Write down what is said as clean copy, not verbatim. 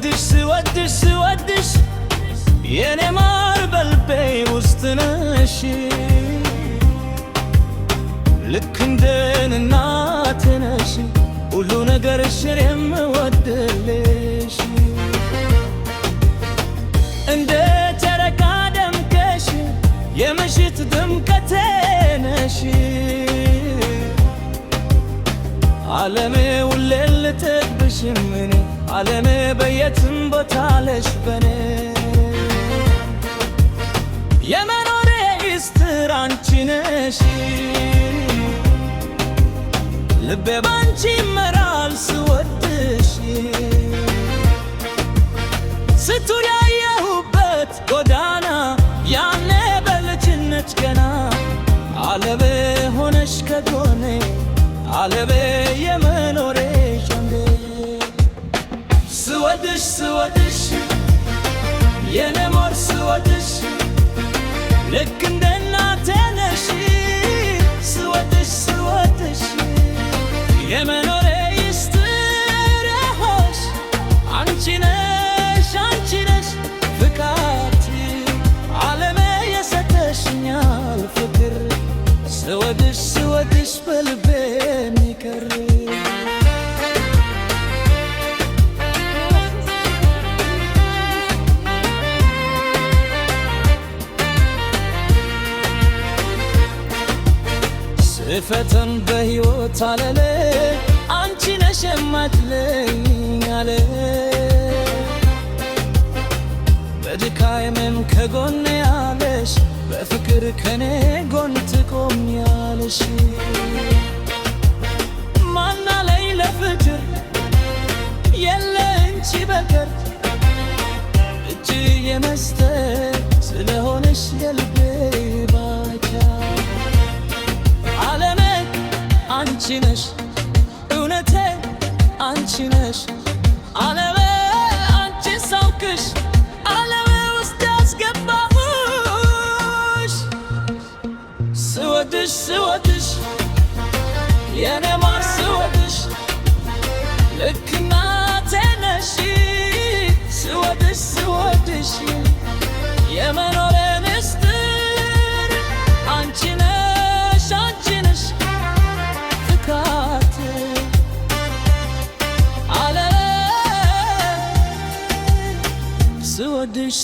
ስወድሽ የኔ ማር በልቤ ውስጥ ነሽ ልክ እንደ እናቴ ነሽ ሁሉ ነገርሽ የምወድልሽ እንደ ጨረቃ ደምቀሽ የምሽት ድምቀቴ ነሽ ዓለሜ ሁሌ ልጠግብሽ እኔ ዓለሜ በየትም ቦታለሽ በኔ የመኖሬ ሚስጥር አንቺ ነሽ ልቤ ባንቺ ይመራል ስወድሽ ስትውል ያየሁበት ጎዳና ያኔ በልጅነት ገና ዓለሜ ሆነሽ ከጎኔ ዓለሜ የመኖሬ ሸንዴ ስወድሽ የኔ ማር ስወድሽ ልክ እንደ እናቴ ነሽ ስወድሽ የመኖሬ ሚስጥር ሆንሽ አንቺ ነሽ ፍቅሬ ዓለሜ የሰጠሽኛል ፍቅር ስወድሽ በልቤ የሚቀር ስፈተን በሕይወት አለለ አንቺ ነሽ የማትለይኝ አለ በድካሜም ከጎኔ ያለሽ በፍቅር ከኔ ጎን ትቆሚያለሽ ማን አለኝ ለፍቅር የለ አንቺ በቀር እጅ የመስጠት ስለሆነሽ የልቤ ባቻ ዓለሜ አንቺ ነሽ እውነቴ አንቺ ነሽ ዓለሜ አንቺ ሳውቅሽ ዓለሜ ውስጥ ያስገባሁሽ ስወድሽ የኔ ማር ስወድሽ ልክ እናቴ ነሽ ስወድሽ የመኖሬ ሚስጥር አንቺ ነሽ ፍቅሬ ዓለሜ ስወድሽ